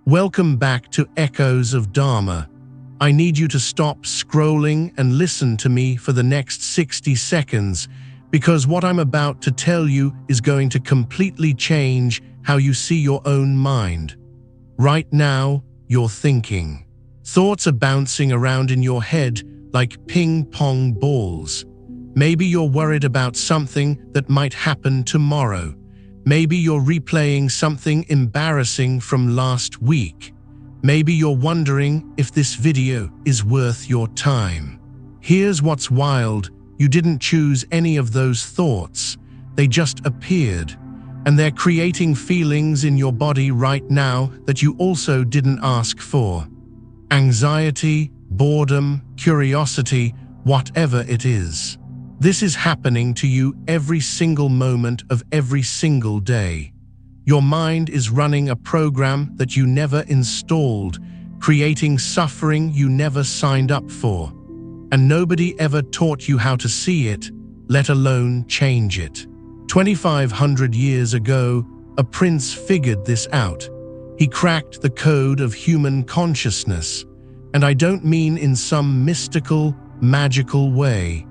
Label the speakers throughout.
Speaker 1: Welcome back to Echoes of Dharma. I need you to stop scrolling and listen to me for the next 60 seconds, because what I'm about to tell you is going to completely change how you see your own mind. Right now, you're thinking. Thoughts are bouncing around in your head like ping-pong balls. Maybe you're worried about something that might happen tomorrow. Maybe you're replaying something embarrassing from last week. Maybe you're wondering if this video is worth your time. Here's what's wild. You didn't choose any of those thoughts. They just appeared. And they're creating feelings in your body right now that you also didn't ask for. Anxiety, boredom, curiosity, whatever it is. This is happening to you every single moment of every single day. Your mind is running a program that you never installed, creating suffering you never signed up for. And nobody ever taught you how to see it, let alone change it. 2,500 years ago, a prince figured this out. He cracked the code of human consciousness. And I don't mean in some mystical, magical way.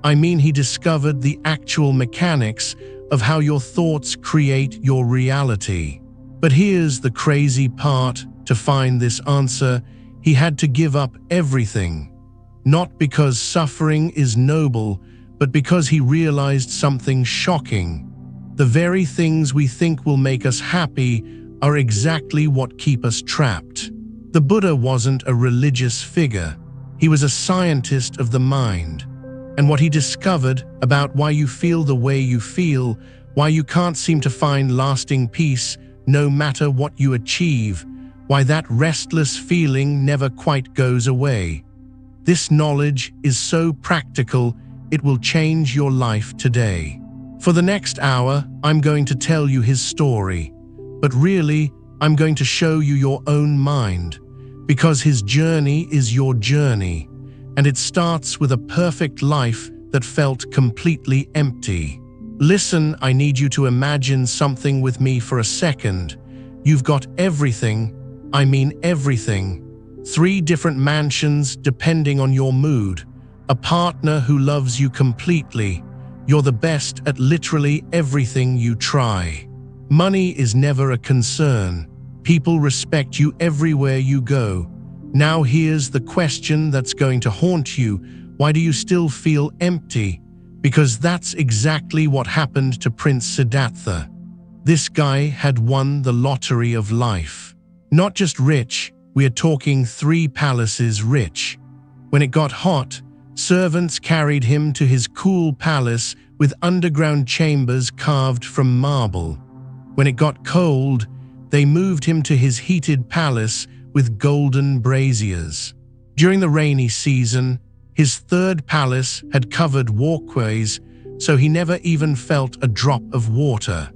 Speaker 1: I mean he discovered the actual mechanics of how your thoughts create your reality. But here's the crazy part. To find this answer, he had to give up everything. Not because suffering is noble, but because he realized something shocking. The very things we think will make us happy are exactly what keep us trapped. The Buddha wasn't a religious figure. He was a scientist of the mind. And what he discovered about why you feel the way you feel, why you can't seem to find lasting peace no matter what you achieve, why that restless feeling never quite goes away. This knowledge is so practical, it will change your life today. For the next hour, I'm going to tell you his story. But really, I'm going to show you your own mind. Because his journey is your journey. And it starts with a perfect life that felt completely empty. Listen, I need you to imagine something with me for a second. You've got everything, I mean everything. 3 different mansions depending on your mood. A partner who loves you completely. You're the best at literally everything you try. Money is never a concern. People respect you everywhere you go. Now here's the question that's going to haunt you. Why do you still feel empty? Because that's exactly what happened to Prince Siddhartha. This guy had won the lottery of life. Not just rich, we are talking 3 palaces rich. When it got hot, servants carried him to his cool palace with underground chambers carved from marble. When it got cold, they moved him to his heated palace with golden braziers. During the rainy season, his 3rd palace had covered walkways, so he never even felt a drop of water.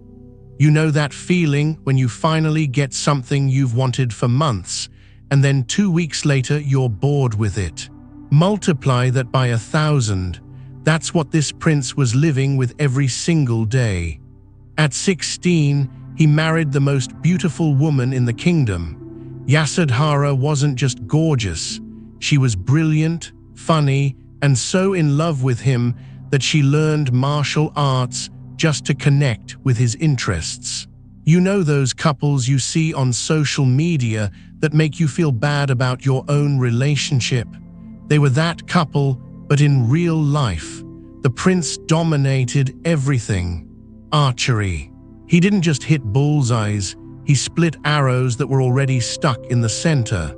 Speaker 1: You know that feeling when you finally get something you've wanted for months, and then 2 weeks later you're bored with it. Multiply that by 1,000. That's what this prince was living with every single day. At 16, he married the most beautiful woman in the kingdom. Yasodhara wasn't just gorgeous, she was brilliant, funny, and so in love with him that she learned martial arts just to connect with his interests. You know those couples you see on social media that make you feel bad about your own relationship? They were that couple, but in real life. The prince dominated everything. Archery. He didn't just hit bullseyes, he split arrows that were already stuck in the center.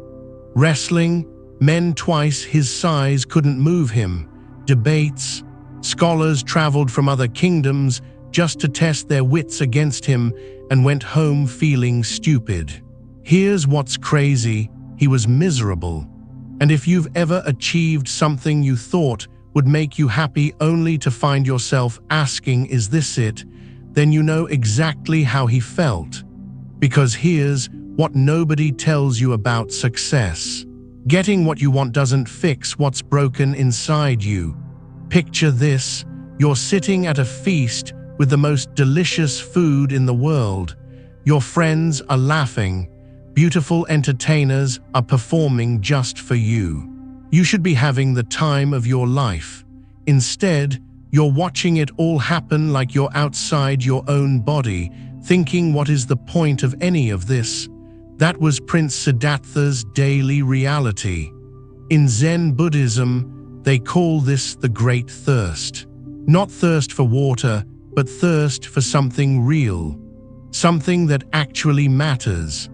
Speaker 1: Wrestling, men twice his size couldn't move him. Debates, scholars traveled from other kingdoms just to test their wits against him and went home feeling stupid. Here's what's crazy, he was miserable. And if you've ever achieved something you thought would make you happy only to find yourself asking, is this it? Then you know exactly how he felt. Because here's what nobody tells you about success. Getting what you want doesn't fix what's broken inside you. Picture this, you're sitting at a feast with the most delicious food in the world. Your friends are laughing, Beautiful entertainers are performing just for you. You should be having the time of your life. Instead, you're watching it all happen like you're outside your own body, thinking, what is the point of any of this? That was Prince Siddhartha's daily reality. In Zen Buddhism, they call this the great thirst. Not thirst for water, but thirst for something real, something that actually matters.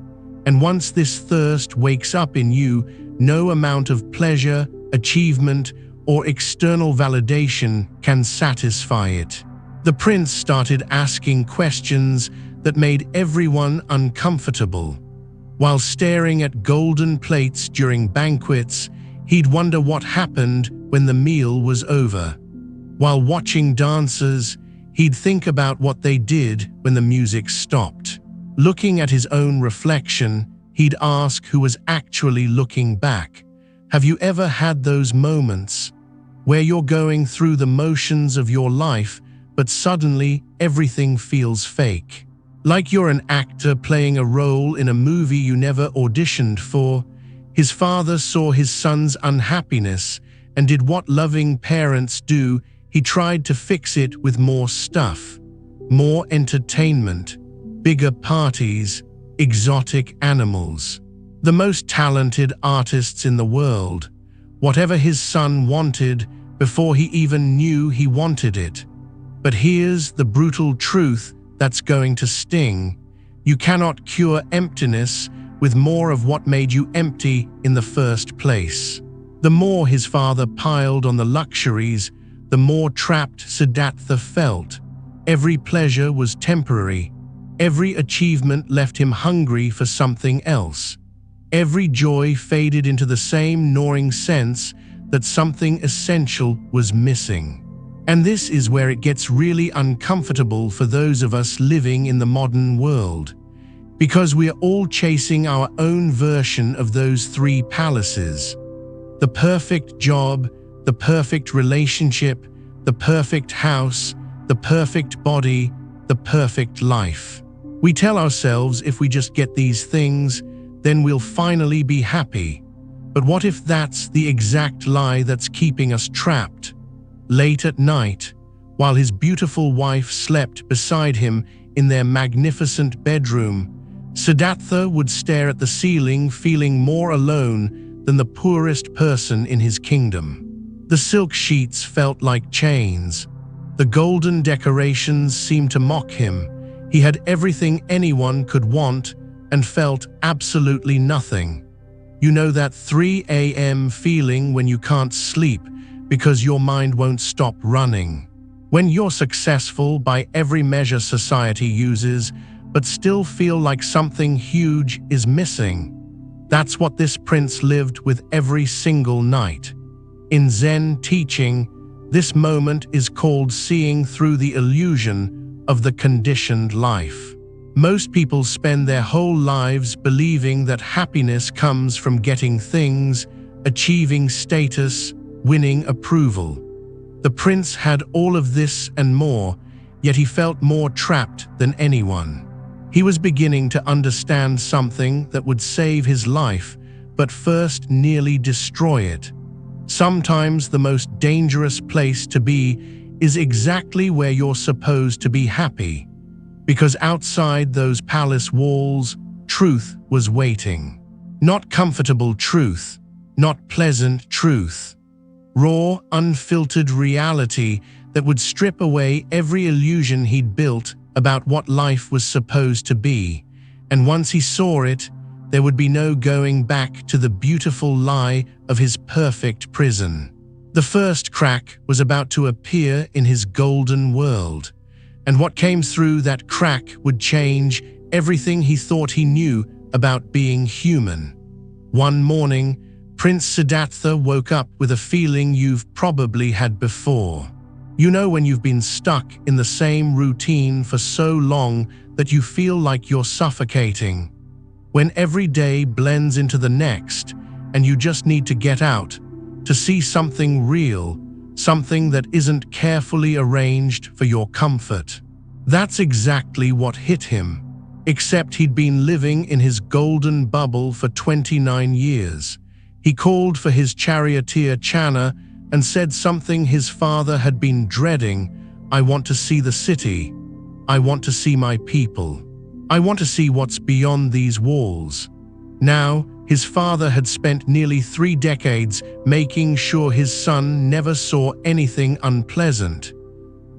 Speaker 1: And once this thirst wakes up in you, no amount of pleasure, achievement, or external validation can satisfy it. The prince started asking questions that made everyone uncomfortable. While staring at golden plates during banquets, he'd wonder what happened when the meal was over. While watching dancers, he'd think about what they did when the music stopped. Looking at his own reflection, he'd ask who was actually looking back. Have you ever had those moments where you're going through the motions of your life, but suddenly everything feels fake? Like you're an actor playing a role in a movie you never auditioned for. His father saw his son's unhappiness and did what loving parents do. He tried to fix it with more stuff, more entertainment, bigger parties, exotic animals. The most talented artists in the world. Whatever his son wanted before he even knew he wanted it. But here's the brutal truth that's going to sting. You cannot cure emptiness with more of what made you empty in the first place. The more his father piled on the luxuries, the more trapped Siddhartha felt. Every pleasure was temporary. Every achievement left him hungry for something else. Every joy faded into the same gnawing sense that something essential was missing. And this is where it gets really uncomfortable for those of us living in the modern world, because we are all chasing our own version of those three palaces. The perfect job, the perfect relationship, the perfect house, the perfect body, the perfect life. We tell ourselves if we just get these things, then we'll finally be happy. But what if that's the exact lie that's keeping us trapped? Late at night, while his beautiful wife slept beside him in their magnificent bedroom, Siddhartha would stare at the ceiling, feeling more alone than the poorest person in his kingdom. The silk sheets felt like chains. The golden decorations seemed to mock him. He had everything anyone could want and felt absolutely nothing. You know that 3 a.m. feeling when you can't sleep because your mind won't stop running. When you're successful by every measure society uses, but still feel like something huge is missing. That's what this prince lived with every single night. In Zen teaching, this moment is called seeing through the illusion of the conditioned life. Most people spend their whole lives believing that happiness comes from getting things, achieving status, winning approval. The prince had all of this and more, yet he felt more trapped than anyone. He was beginning to understand something that would save his life, but first nearly destroy it. Sometimes the most dangerous place to be is exactly where you're supposed to be happy. Because outside those palace walls, truth was waiting. Not comfortable truth, not pleasant truth. Raw, unfiltered reality that would strip away every illusion he'd built about what life was supposed to be. And once he saw it, there would be no going back to the beautiful lie of his perfect prison. The first crack was about to appear in his golden world, and what came through that crack would change everything he thought he knew about being human. One morning, Prince Siddhartha woke up with a feeling you've probably had before. You know when you've been stuck in the same routine for so long that you feel like you're suffocating. When every day blends into the next and you just need to get out, to see something real, something that isn't carefully arranged for your comfort. That's exactly what hit him. except he'd been living in his golden bubble for 29 years. He called for his charioteer Channa and said something his father had been dreading. "I want to see the city. I want to see my people. I want to see what's beyond these walls." Now, his father had spent nearly 3 decades making sure his son never saw anything unpleasant.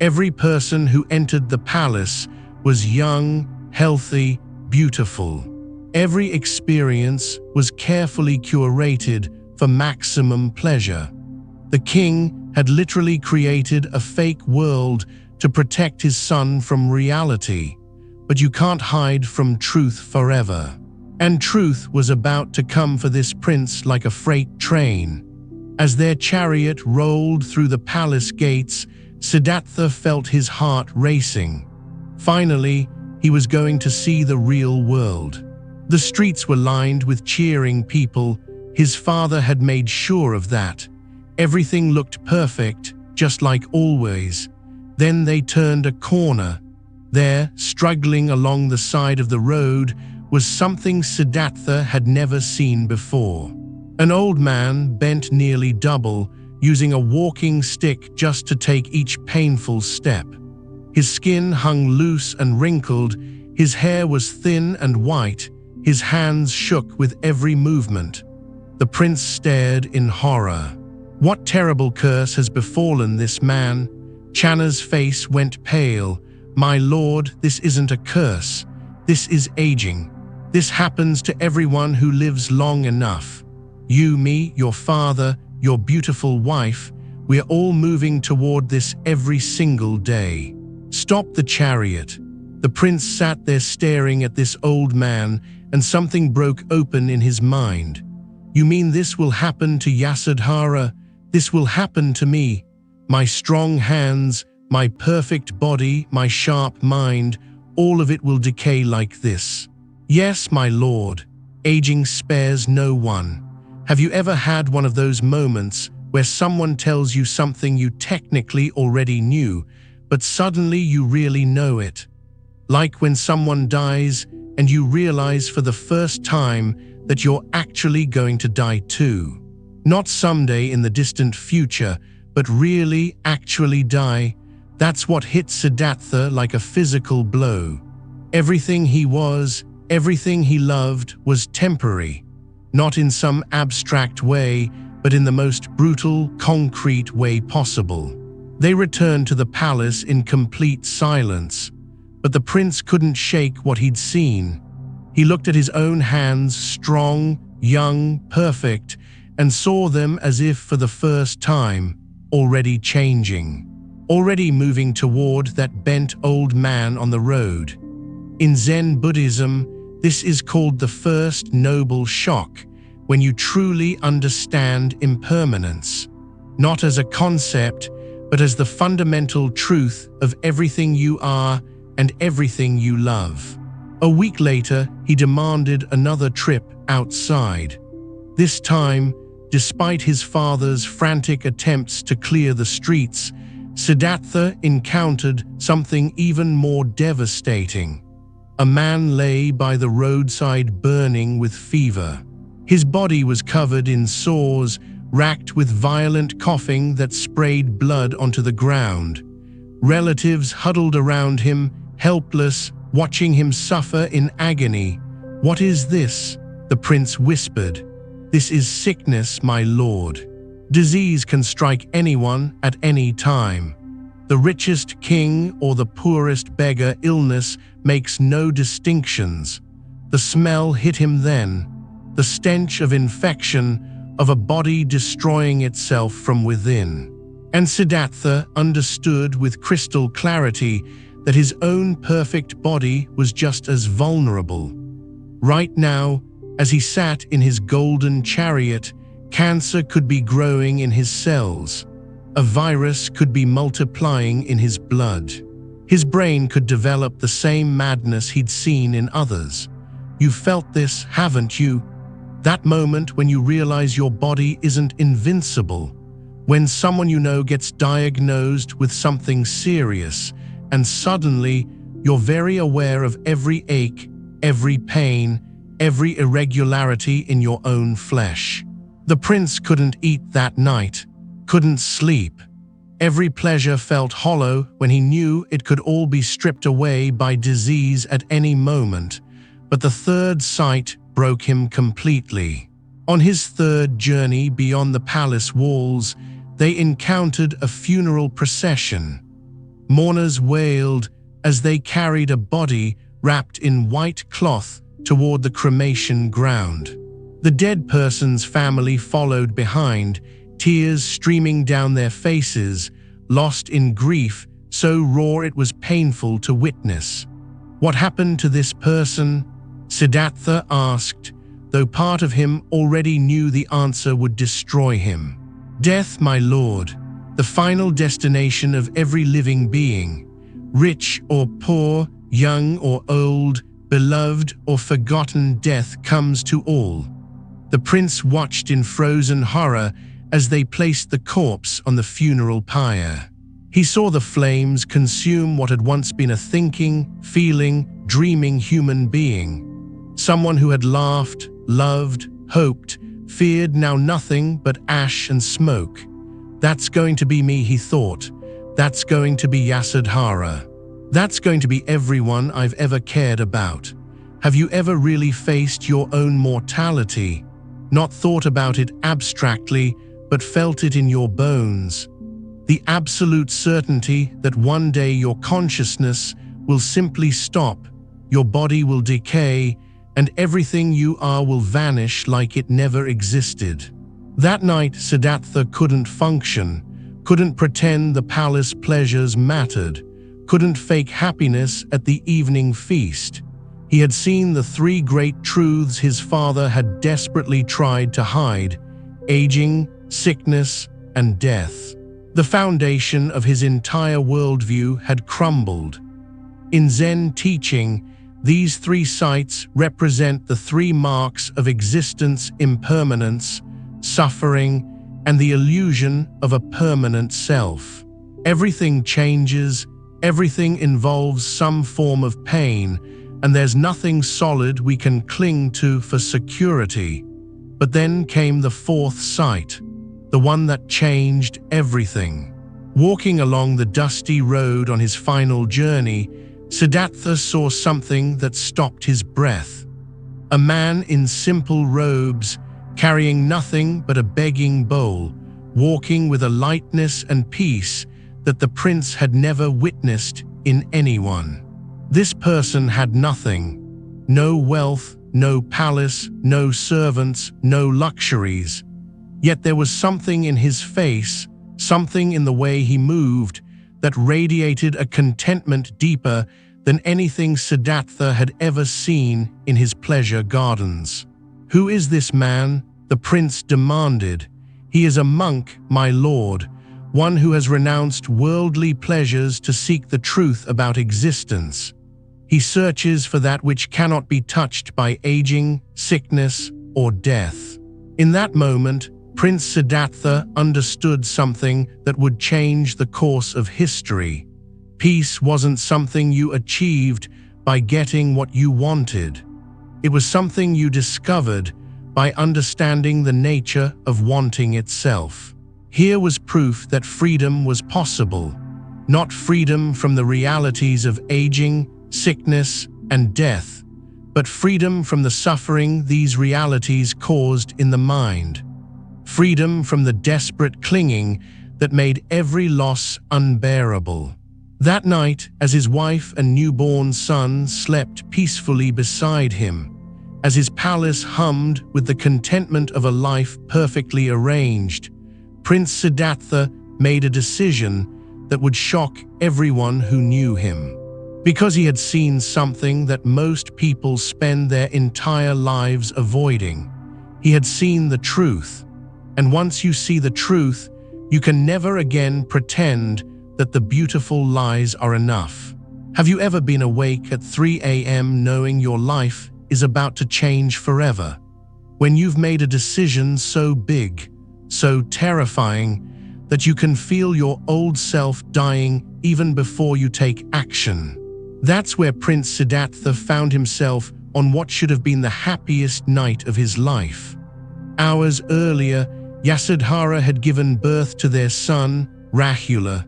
Speaker 1: Every person who entered the palace was young, healthy, beautiful. Every experience was carefully curated for maximum pleasure. The king had literally created a fake world to protect his son from reality. But you can't hide from truth forever. And truth was about to come for this prince like a freight train. As their chariot rolled through the palace gates, Siddhartha felt his heart racing. Finally, he was going to see the real world. The streets were lined with cheering people. His father had made sure of that. Everything looked perfect, just like always. Then they turned a corner. There, struggling along the side of the road, was something Siddhartha had never seen before. An old man bent nearly double, using a walking stick just to take each painful step. His skin hung loose and wrinkled, his hair was thin and white, his hands shook with every movement. The prince stared in horror. What terrible curse has befallen this man? Channa's face went pale. "My lord, this isn't a curse. This is aging. This happens to everyone who lives long enough. You, me, your father, your beautiful wife, we're all moving toward this every single day. Stop the chariot." The prince sat there staring at this old man, and something broke open in his mind. "You mean this will happen to Yasodhara? This will happen to me? My strong hands, my perfect body, my sharp mind, all of it will decay like this." "Yes, my lord. Aging spares no one. Have you ever had one of those moments where someone tells you something you technically already knew, but suddenly you really know it? Like when someone dies and you realize for the first time that you're actually going to die too. Not someday in the distant future, but really actually die. That's what hit Siddhartha like a physical blow. Everything he was, everything he loved was temporary. Not in some abstract way, but in the most brutal, concrete way possible. They returned to the palace in complete silence, but the prince couldn't shake what he'd seen. He looked at his own hands, strong, young, perfect, and saw them as if for the first time, already changing, already moving toward that bent old man on the road. In Zen Buddhism, this is called the first noble shock, when you truly understand impermanence, not as a concept, but as the fundamental truth of everything you are and everything you love. A week later, he demanded another trip outside. This time, despite his father's frantic attempts to clear the streets, Siddhartha encountered something even more devastating. A man lay by the roadside burning with fever. His body was covered in sores, racked with violent coughing that sprayed blood onto the ground. Relatives huddled around him, helpless, watching him suffer in agony. "What is this?" the prince whispered. "This is sickness, my lord. Disease can strike anyone at any time. The richest king or the poorest beggar, illness makes no distinctions." The smell hit him then, the stench of infection, of a body destroying itself from within. And Siddhartha understood with crystal clarity that his own perfect body was just as vulnerable. Right now, as he sat in his golden chariot, cancer could be growing in his cells. A virus could be multiplying in his blood. His brain could develop the same madness he'd seen in others. You felt this, haven't you? That moment when you realize your body isn't invincible. When someone you know gets diagnosed with something serious, and suddenly you're very aware of every ache, every pain, every irregularity in your own flesh. The prince couldn't eat that night, couldn't sleep. Every pleasure felt hollow when he knew it could all be stripped away by disease at any moment. But the third sight broke him completely. On his third journey beyond the palace walls, they encountered a funeral procession. Mourners wailed as they carried a body wrapped in white cloth toward the cremation ground. The dead person's family followed behind, tears streaming down their faces, lost in grief so raw it was painful to witness. What happened to this person? Siddhartha asked, though part of him already knew the answer would destroy him. Death, my lord, the final destination of every living being. Rich or poor, young or old, beloved or forgotten, death comes to all. The prince watched in frozen horror as they placed the corpse on the funeral pyre. He saw the flames consume what had once been a thinking, feeling, dreaming human being. Someone who had laughed, loved, hoped, feared, now nothing but ash and smoke. That's going to be me, he thought. That's going to be Yasudhara. That's going to be everyone I've ever cared about. Have you ever really faced your own mortality? Not thought about it abstractly, but felt it in your bones. The absolute certainty that one day your consciousness will simply stop, your body will decay, and everything you are will vanish like it never existed. That night, Siddhartha couldn't function, couldn't pretend the palace pleasures mattered, couldn't fake happiness at the evening feast. He had seen the three great truths his father had desperately tried to hide: aging, sickness, and death. The foundation of his entire worldview had crumbled. In Zen teaching, these three sights represent the three marks of existence: impermanence, suffering, and the illusion of a permanent self. Everything changes, everything involves some form of pain, and there's nothing solid we can cling to for security. But then came the fourth sight, the one that changed everything. Walking along the dusty road on his final journey, Siddhartha saw something that stopped his breath. A man in simple robes, carrying nothing but a begging bowl, walking with a lightness and peace that the prince had never witnessed in anyone. This person had nothing: no wealth, no palace, no servants, no luxuries. Yet there was something in his face, something in the way he moved, that radiated a contentment deeper than anything Siddhartha had ever seen in his pleasure gardens. "Who is this man?" the prince demanded. "He is a monk, my lord, one who has renounced worldly pleasures to seek the truth about existence. He searches for that which cannot be touched by aging, sickness, or death." In that moment, Prince Siddhartha understood something that would change the course of history. Peace wasn't something you achieved by getting what you wanted. It was something you discovered by understanding the nature of wanting itself. Here was proof that freedom was possible, not freedom from the realities of aging, sickness, and death, but freedom from the suffering these realities caused in the mind. Freedom from the desperate clinging that made every loss unbearable. That night, as his wife and newborn son slept peacefully beside him, as his palace hummed with the contentment of a life perfectly arranged, Prince Siddhartha made a decision that would shock everyone who knew him. Because he had seen something that most people spend their entire lives avoiding. He had seen the truth. And once you see the truth, you can never again pretend that the beautiful lies are enough. Have you ever been awake at 3 a.m. knowing your life is about to change forever? When you've made a decision so big, so terrifying, that you can feel your old self dying even before you take action. That's where Prince Siddhartha found himself on what should have been the happiest night of his life. Hours earlier, Yasudhara had given birth to their son, Rahula.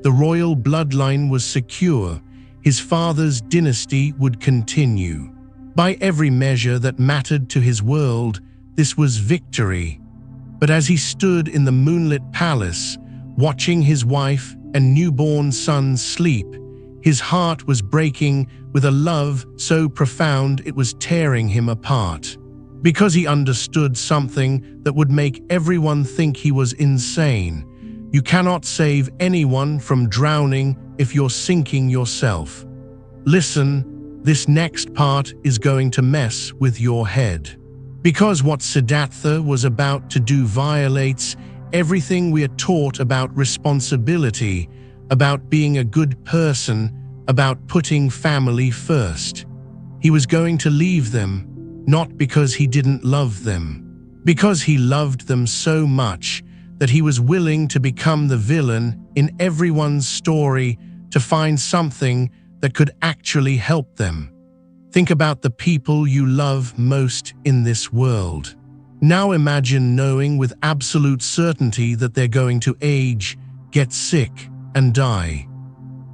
Speaker 1: The royal bloodline was secure. His father's dynasty would continue. By every measure that mattered to his world, this was victory. But as he stood in the moonlit palace, watching his wife and newborn son sleep, his heart was breaking with a love so profound it was tearing him apart. Because he understood something that would make everyone think he was insane. You cannot save anyone from drowning if you're sinking yourself. Listen, this next part is going to mess with your head. Because what Siddhartha was about to do violates everything we are taught about responsibility, about being a good person, about putting family first. He was going to leave them, not because he didn't love them, because he loved them so much that he was willing to become the villain in everyone's story to find something that could actually help them. Think about the people you love most in this world. Now imagine knowing with absolute certainty that they're going to age, get sick, and die.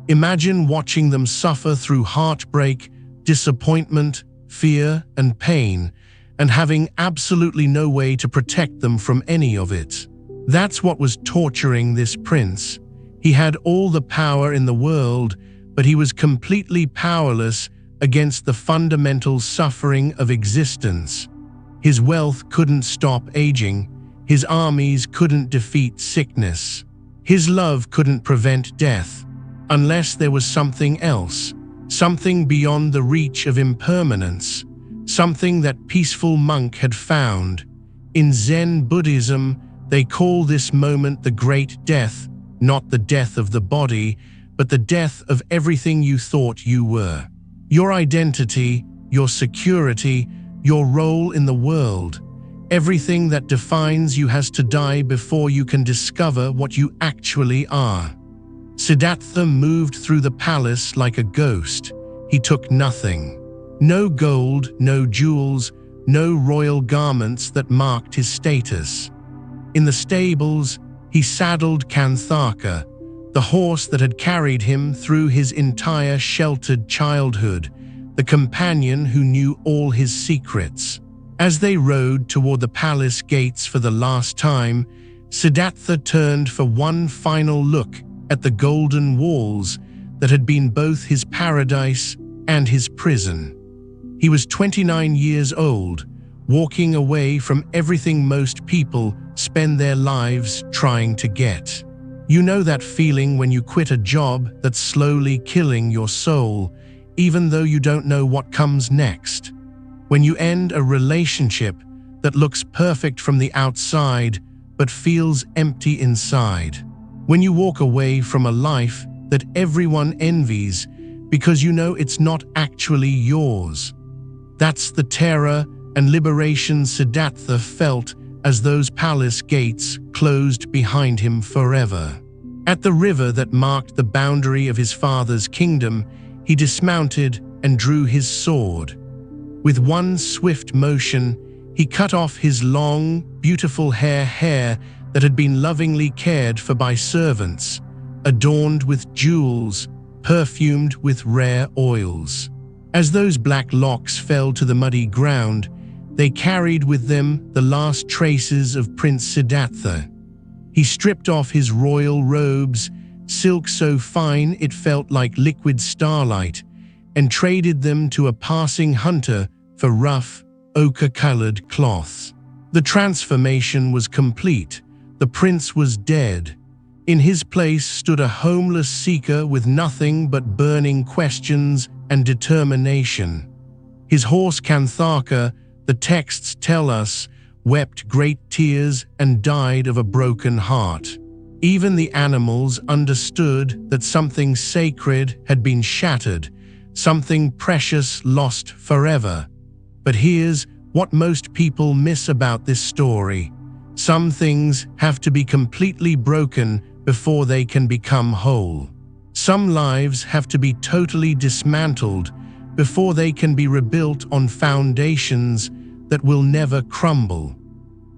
Speaker 1: Imagine watching them suffer through heartbreak, disappointment, fear, and pain, and having absolutely no way to protect them from any of it. That's what was torturing this prince. He had all the power in the world, but he was completely powerless against the fundamental suffering of existence. His wealth couldn't stop aging. His armies couldn't defeat sickness. His love couldn't prevent death, unless there was something else, something beyond the reach of impermanence, something that peaceful monk had found. In Zen Buddhism, they call this moment the Great Death, not the death of the body, but the death of everything you thought you were. Your identity, your security, your role in the world. Everything that defines you has to die before you can discover what you actually are. Siddhartha moved through the palace like a ghost. He took nothing. No gold, no jewels, no royal garments that marked his status. In the stables, he saddled Kanthaka, the horse that had carried him through his entire sheltered childhood, the companion who knew all his secrets. As they rode toward the palace gates for the last time, Siddhartha turned for one final look at the golden walls that had been both his paradise and his prison. He was 29 years old, walking away from everything most people spend their lives trying to get. You know that feeling when you quit a job that's slowly killing your soul, even though you don't know what comes next. When you end a relationship that looks perfect from the outside but feels empty inside. When you walk away from a life that everyone envies because you know it's not actually yours. That's the terror and liberation Siddhartha felt as those palace gates closed behind him forever. At the river that marked the boundary of his father's kingdom, he dismounted and drew his sword. With one swift motion, he cut off his long, beautiful hair that had been lovingly cared for by servants, adorned with jewels, perfumed with rare oils. As those black locks fell to the muddy ground, they carried with them the last traces of Prince Siddhartha. He stripped off his royal robes, silk so fine it felt like liquid starlight, and traded them to a passing hunter for rough, ochre-colored cloths. The transformation was complete. The prince was dead. In his place stood a homeless seeker with nothing but burning questions and determination. His horse Kanthaka, the texts tell us, wept great tears and died of a broken heart. Even the animals understood that something sacred had been shattered, something precious lost forever. But here's what most people miss about this story. Some things have to be completely broken before they can become whole. Some lives have to be totally dismantled before they can be rebuilt on foundations that will never crumble.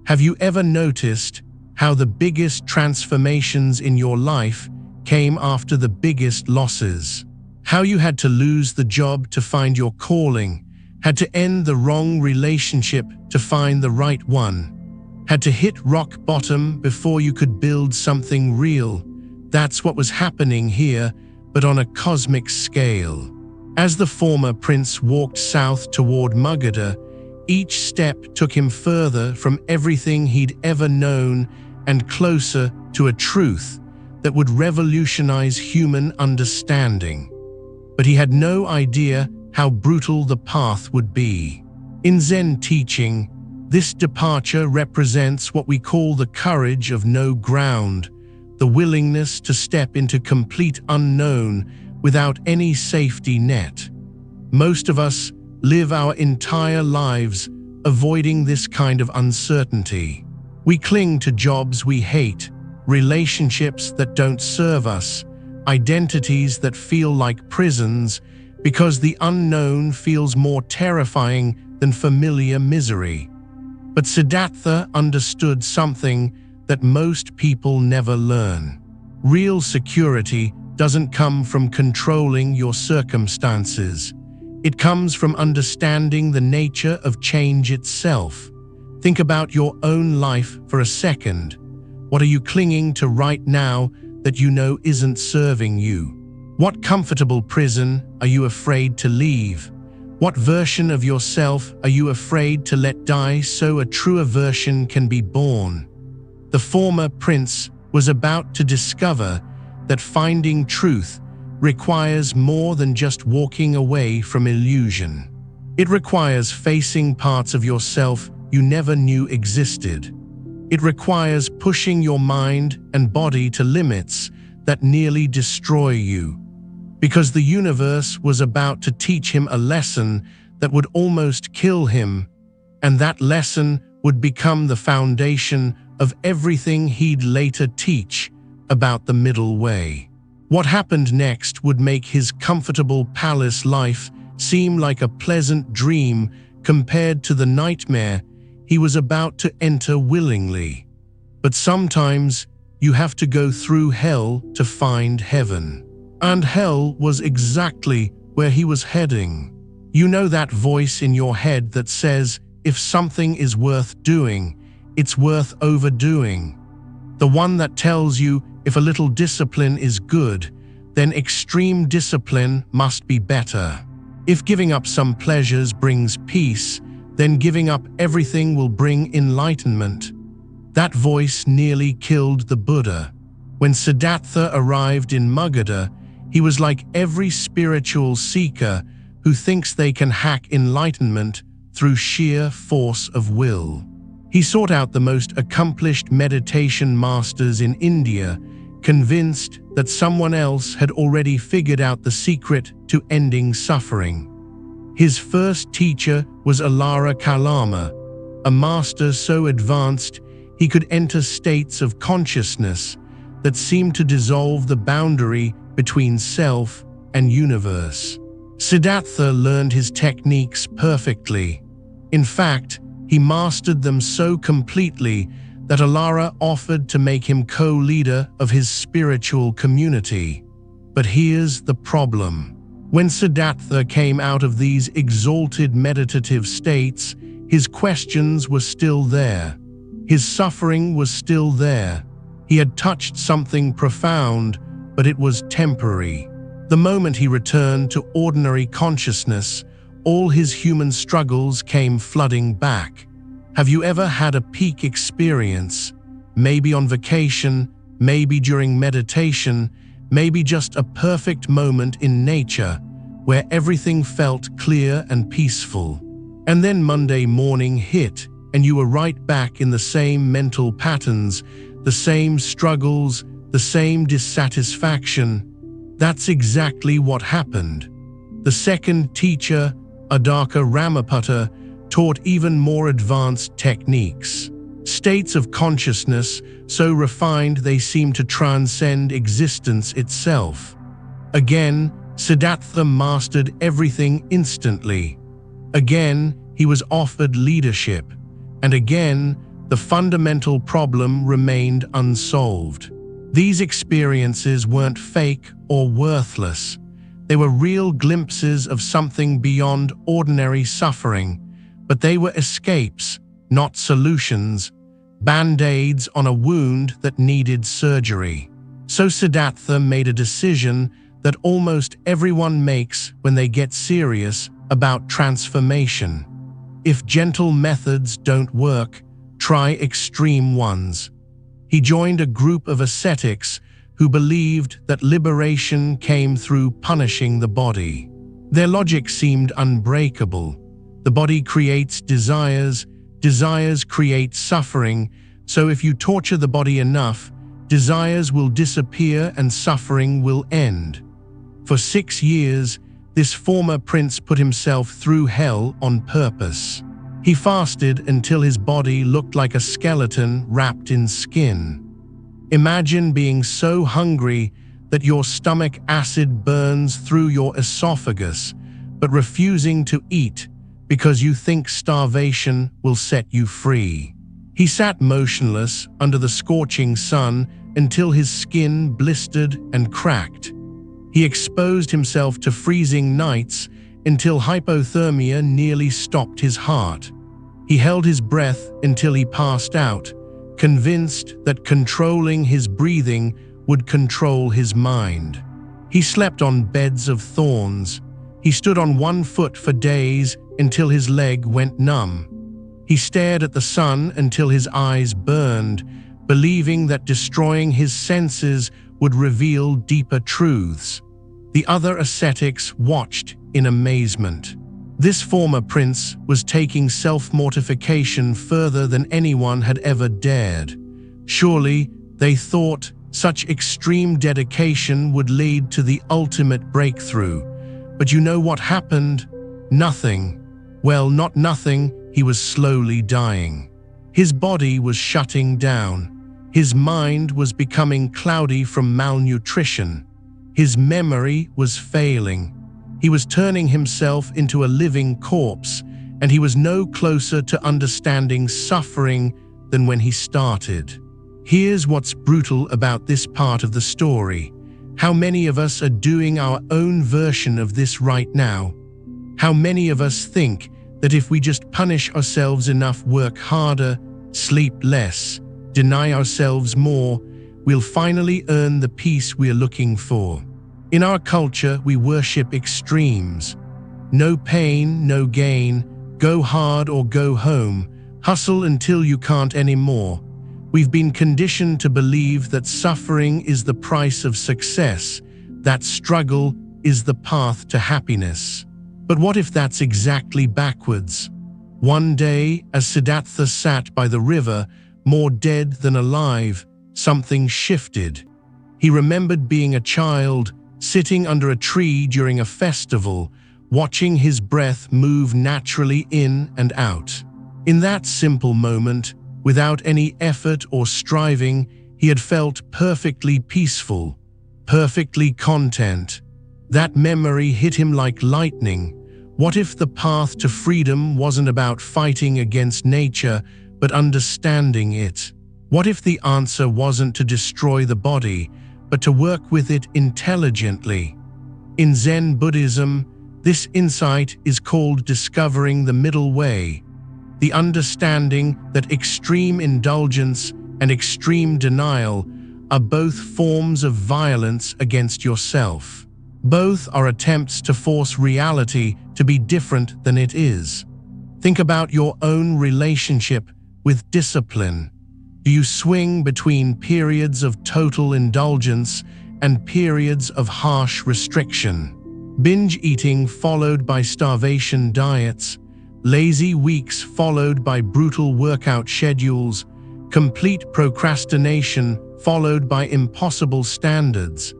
Speaker 1: Have you ever noticed how the biggest transformations in your life came after the biggest losses? How you had to lose the job to find your calling, had to end the wrong relationship to find the right one, had to hit rock bottom before you could build something real. That's what was happening here, but on a cosmic scale. As the former prince walked south toward Magadha, each step took him further from everything he'd ever known and closer to a truth that would revolutionize human understanding. But he had no idea how brutal the path would be. In Zen teaching, this departure represents what we call the courage of no ground, the willingness to step into complete unknown without any safety net. Most of us live our entire lives avoiding this kind of uncertainty. We cling to jobs we hate, relationships that don't serve us, identities that feel like prisons, because the unknown feels more terrifying than familiar misery. But Siddhartha understood something that most people never learn. Real security doesn't come from controlling your circumstances. It comes from understanding the nature of change itself. Think about your own life for a second. What are you clinging to right now that you know isn't serving you? What comfortable prison are you afraid to leave? What version of yourself are you afraid to let die so a truer version can be born? The former prince was about to discover that finding truth requires more than just walking away from illusion. It requires facing parts of yourself you never knew existed. It requires pushing your mind and body to limits that nearly destroy you. Because the universe was about to teach him a lesson that would almost kill him, and that lesson would become the foundation of everything he'd later teach about the middle way. What happened next would make his comfortable palace life seem like a pleasant dream compared to the nightmare he was about to enter willingly. But sometimes you have to go through hell to find heaven. And hell was exactly where he was heading. You know that voice in your head that says, if something is worth doing, it's worth overdoing. The one that tells you if a little discipline is good, then extreme discipline must be better. If giving up some pleasures brings peace, then giving up everything will bring enlightenment. That voice nearly killed the Buddha. When Siddhartha arrived in Magadha, he was like every spiritual seeker who thinks they can hack enlightenment through sheer force of will. He sought out the most accomplished meditation masters in India, convinced that someone else had already figured out the secret to ending suffering. His first teacher was Alara Kalama, a master so advanced he could enter states of consciousness that seemed to dissolve the boundary between self and universe. Siddhartha learned his techniques perfectly. In fact, he mastered them so completely that Alara offered to make him co-leader of his spiritual community. But here's the problem. When Siddhartha came out of these exalted meditative states, his questions were still there. His suffering was still there. He had touched something profound, but it was temporary. The moment he returned to ordinary consciousness, all his human struggles came flooding back. Have you ever had a peak experience? Maybe on vacation, maybe during meditation, maybe just a perfect moment in nature where everything felt clear and peaceful. And then Monday morning hit, and you were right back in the same mental patterns, the same struggles, the same dissatisfaction. That's exactly what happened. The second teacher, Adaka Ramaputta, taught even more advanced techniques. States of consciousness so refined they seem to transcend existence itself. Again, Siddhartha mastered everything instantly. Again, he was offered leadership, and again, the fundamental problem remained unsolved. These experiences weren't fake or worthless. They were real glimpses of something beyond ordinary suffering, but they were escapes, not solutions, band-aids on a wound that needed surgery. So Siddhartha made a decision that almost everyone makes when they get serious about transformation. If gentle methods don't work, try extreme ones. He joined a group of ascetics who believed that liberation came through punishing the body. Their logic seemed unbreakable. The body creates desires, desires create suffering, so if you torture the body enough, desires will disappear and suffering will end. For 6 years, this former prince put himself through hell on purpose. He fasted until his body looked like a skeleton wrapped in skin. Imagine being so hungry that your stomach acid burns through your esophagus, but refusing to eat because you think starvation will set you free. He sat motionless under the scorching sun until his skin blistered and cracked. He exposed himself to freezing nights until hypothermia nearly stopped his heart. He held his breath until he passed out, convinced that controlling his breathing would control his mind. He slept on beds of thorns. He stood on one foot for days until his leg went numb. He stared at the sun until his eyes burned, believing that destroying his senses would reveal deeper truths. The other ascetics watched in amazement. This former prince was taking self-mortification further than anyone had ever dared. Surely, they thought, such extreme dedication would lead to the ultimate breakthrough. But you know what happened? Nothing. Well, not nothing, he was slowly dying. His body was shutting down. His mind was becoming cloudy from malnutrition. His memory was failing. He was turning himself into a living corpse, and he was no closer to understanding suffering than when he started. Here's what's brutal about this part of the story. How many of us are doing our own version of this right now? How many of us think that if we just punish ourselves enough, work harder, sleep less, deny ourselves more, we'll finally earn the peace we're looking for? In our culture, we worship extremes. No pain, no gain, go hard or go home, hustle until you can't anymore. We've been conditioned to believe that suffering is the price of success, that struggle is the path to happiness. But what if that's exactly backwards? One day, as Siddhartha sat by the river, more dead than alive, something shifted. He remembered being a child, sitting under a tree during a festival, watching his breath move naturally in and out. In that simple moment, without any effort or striving, he had felt perfectly peaceful, perfectly content. That memory hit him like lightning. What if the path to freedom wasn't about fighting against nature, but understanding it? What if the answer wasn't to destroy the body, but to work with it intelligently? In Zen Buddhism, this insight is called discovering the middle way, the understanding that extreme indulgence and extreme denial are both forms of violence against yourself. Both are attempts to force reality to be different than it is. Think about your own relationship with discipline. Do you swing between periods of total indulgence and periods of harsh restriction? Binge eating followed by starvation diets, lazy weeks followed by brutal workout schedules, complete procrastination followed by impossible standards.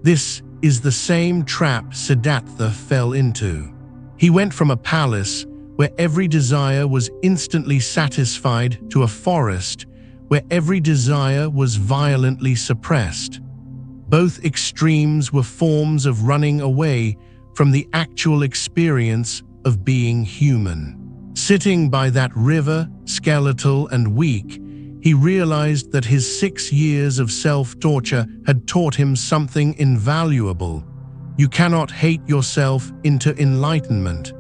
Speaker 1: This is the same trap Siddhartha fell into. He went from a palace where every desire was instantly satisfied to a forest where every desire was violently suppressed. Both extremes were forms of running away from the actual experience of being human. Sitting by that river, skeletal and weak, he realized that his 6 years of self-torture had taught him something invaluable. You cannot hate yourself into enlightenment.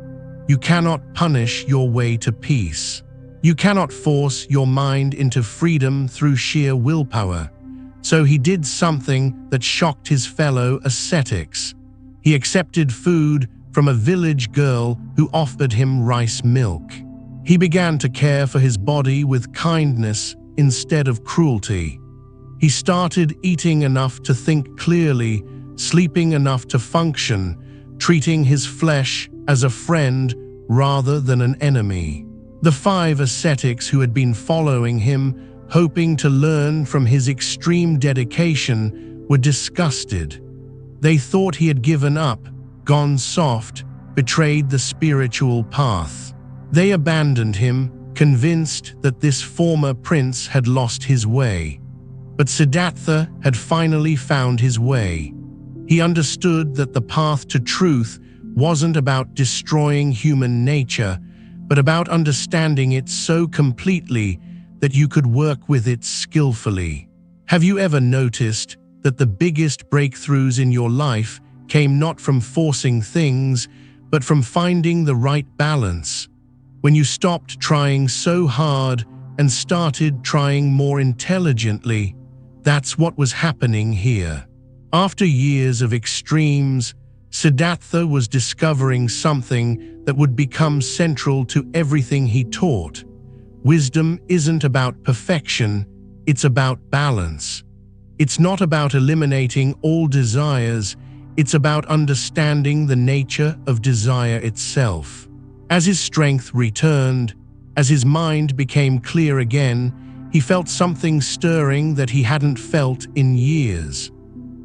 Speaker 1: You cannot punish your way to peace. You cannot force your mind into freedom through sheer willpower. So he did something that shocked his fellow ascetics. He accepted food from a village girl who offered him rice milk. He began to care for his body with kindness instead of cruelty. He started eating enough to think clearly, sleeping enough to function, treating his flesh as a friend rather than an enemy. The 5 ascetics who had been following him, hoping to learn from his extreme dedication, were disgusted. They thought he had given up, gone soft, betrayed the spiritual path. They abandoned him, convinced that this former prince had lost his way. But Siddhartha had finally found his way. He understood that the path to truth wasn't about destroying human nature, but about understanding it so completely that you could work with it skillfully. Have you ever noticed that the biggest breakthroughs in your life came not from forcing things, but from finding the right balance? When you stopped trying so hard and started trying more intelligently, that's what was happening here. After years of extremes, Siddhartha was discovering something that would become central to everything he taught. Wisdom isn't about perfection, it's about balance. It's not about eliminating all desires, it's about understanding the nature of desire itself. As his strength returned, as his mind became clear again, he felt something stirring that he hadn't felt in years.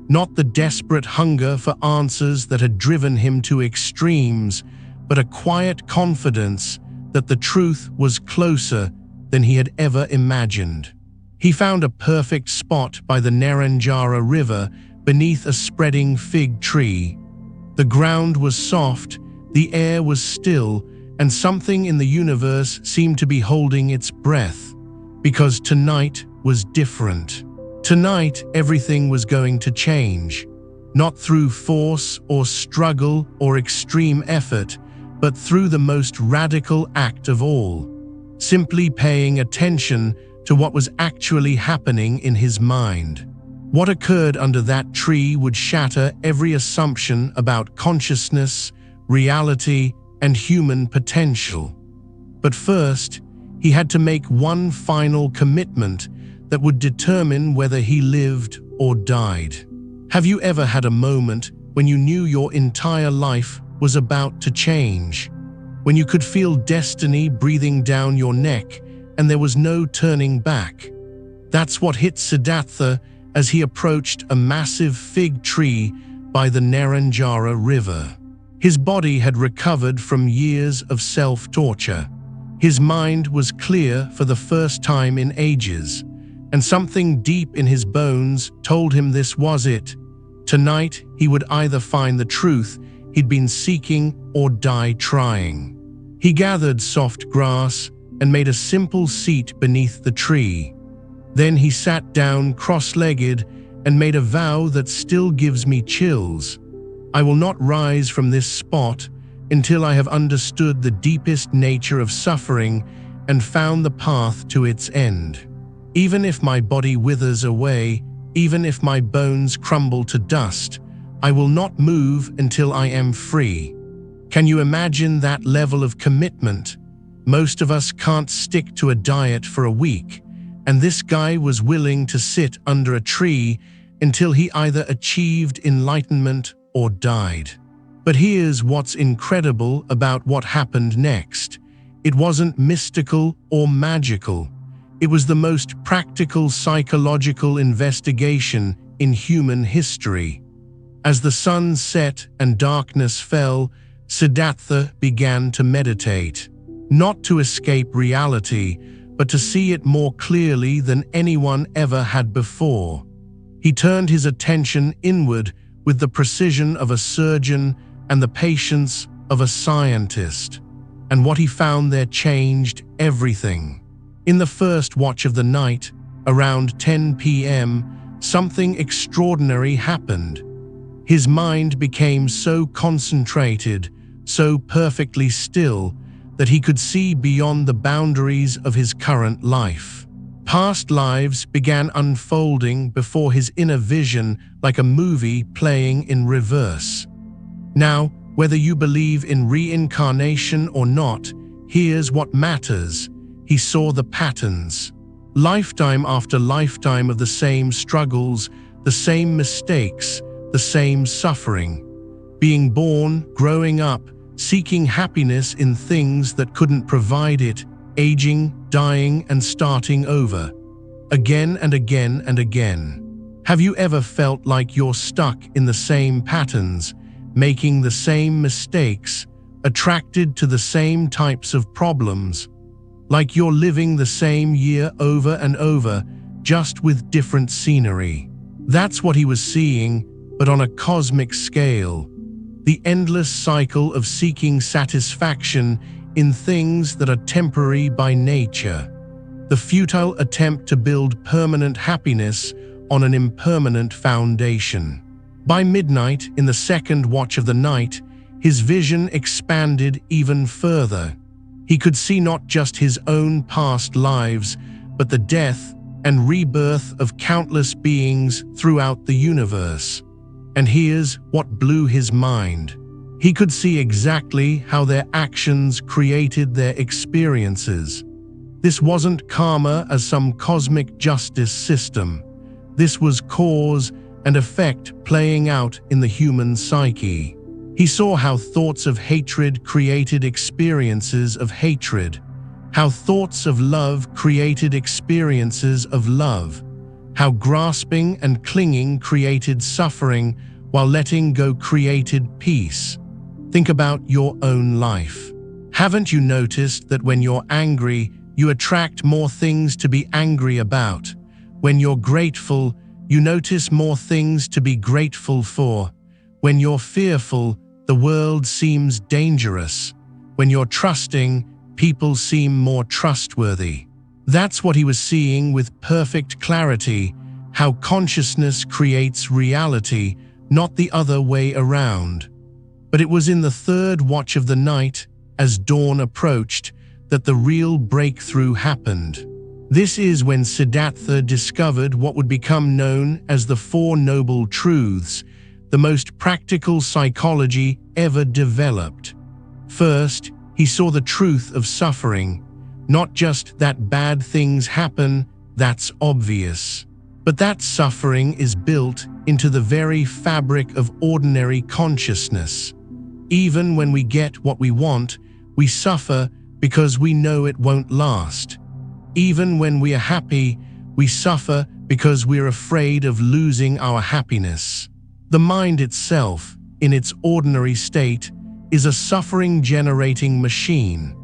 Speaker 1: Not the desperate hunger for answers that had driven him to extremes, but a quiet confidence that the truth was closer than he had ever imagined. He found a perfect spot by the Naranjara River beneath a spreading fig tree. The ground was soft, the air was still, and something in the universe seemed to be holding its breath, because tonight was different. Tonight, everything was going to change, not through force or struggle or extreme effort, but through the most radical act of all, simply paying attention to what was actually happening in his mind. What occurred under that tree would shatter every assumption about consciousness, reality, and human potential. But first, he had to make one final commitment that would determine whether he lived or died. Have you ever had a moment when you knew your entire life was about to change? When you could feel destiny breathing down your neck and there was no turning back? That's what hit Siddhartha as he approached a massive fig tree by the Naranjara River. His body had recovered from years of self-torture. His mind was clear for the first time in ages, and something deep in his bones told him this was it. Tonight, he would either find the truth he'd been seeking or die trying. He gathered soft grass and made a simple seat beneath the tree. Then he sat down cross-legged and made a vow that still gives me chills. I will not rise from this spot until I have understood the deepest nature of suffering and found the path to its end. Even if my body withers away, even if my bones crumble to dust, I will not move until I am free. Can you imagine that level of commitment? Most of us can't stick to a diet for a week, and this guy was willing to sit under a tree until he either achieved enlightenment or died. But here's what's incredible about what happened next. It wasn't mystical or magical. It was the most practical psychological investigation in human history. As the sun set and darkness fell, Siddhartha began to meditate, not to escape reality, but to see it more clearly than anyone ever had before. He turned his attention inward with the precision of a surgeon and the patience of a scientist. And what he found there changed everything. In the first watch of the night, around 10 p.m., something extraordinary happened. His mind became so concentrated, so perfectly still, that he could see beyond the boundaries of his current life. Past lives began unfolding before his inner vision like a movie playing in reverse. Now, whether you believe in reincarnation or not, here's what matters. He saw the patterns. Lifetime after lifetime of the same struggles, the same mistakes, the same suffering. Being born, growing up, seeking happiness in things that couldn't provide it, aging, dying, and starting over. Again and again and again. Have you ever felt like you're stuck in the same patterns, making the same mistakes, attracted to the same types of problems? Like you're living the same year over and over, just with different scenery. That's what he was seeing, but on a cosmic scale. The endless cycle of seeking satisfaction in things that are temporary by nature. The futile attempt to build permanent happiness on an impermanent foundation. By midnight, in the second watch of the night, his vision expanded even further. He could see not just his own past lives, but the death and rebirth of countless beings throughout the universe. And here's what blew his mind. He could see exactly how their actions created their experiences. This wasn't karma as some cosmic justice system. This was cause and effect playing out in the human psyche. He saw how thoughts of hatred created experiences of hatred, how thoughts of love created experiences of love, how grasping and clinging created suffering while letting go created peace. Think about your own life. Haven't you noticed that when you're angry, you attract more things to be angry about? When you're grateful, you notice more things to be grateful for. When you're fearful, the world seems dangerous. When you're trusting, people seem more trustworthy. That's what he was seeing with perfect clarity, how consciousness creates reality, not the other way around. But it was in the third watch of the night, as dawn approached, that the real breakthrough happened. This is when Siddhartha discovered what would become known as the Four Noble Truths, the most practical psychology ever developed. First, he saw the truth of suffering, not just that bad things happen, that's obvious, but that suffering is built into the very fabric of ordinary consciousness. Even when we get what we want, we suffer because we know it won't last. Even when we are happy, we suffer because we're afraid of losing our happiness. The mind itself, in its ordinary state, is a suffering-generating machine.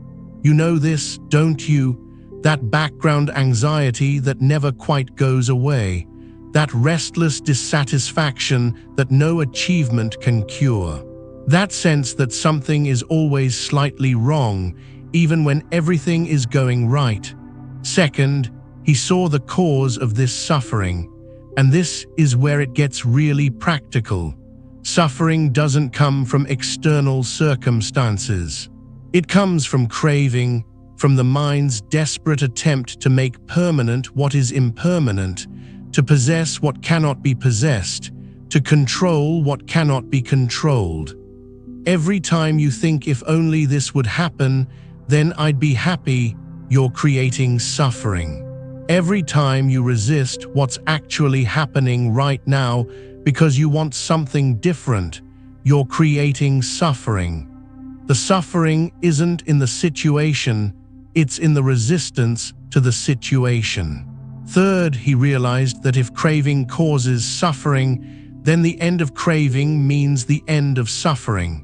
Speaker 1: You know this, don't you? That background anxiety that never quite goes away. That restless dissatisfaction that no achievement can cure. That sense that something is always slightly wrong, even when everything is going right. Second, he saw the cause of this suffering, and this is where it gets really practical. Suffering doesn't come from external circumstances. It comes from craving, from the mind's desperate attempt to make permanent what is impermanent, to possess what cannot be possessed, to control what cannot be controlled. Every time you think if only this would happen, then I'd be happy, you're creating suffering. Every time you resist what's actually happening right now because you want something different, you're creating suffering. The suffering isn't in the situation, it's in the resistance to the situation. Third, he realized that if craving causes suffering, then the end of craving means the end of suffering.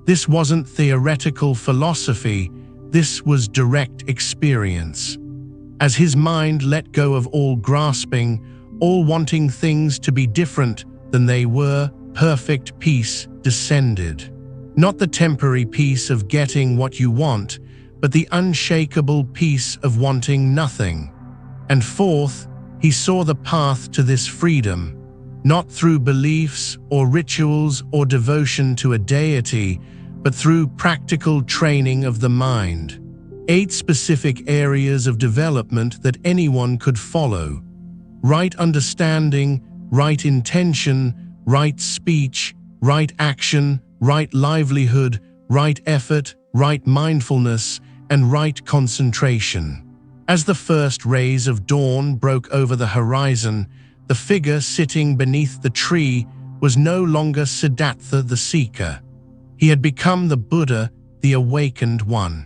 Speaker 1: This wasn't theoretical philosophy, this was direct experience. As his mind let go of all grasping, all wanting things to be different than they were. Perfect peace descended. Not the temporary peace of getting what you want, but the unshakable peace of wanting nothing. And fourth, he saw the path to this freedom, not through beliefs or rituals or devotion to a deity, but through practical training of the mind. 8 specific areas of development that anyone could follow: right understanding, right intention, right speech, right action, right livelihood, right effort, right mindfulness, and right concentration. As the first rays of dawn broke over the horizon, the figure sitting beneath the tree was no longer Siddhartha the seeker. He had become the Buddha, the awakened one.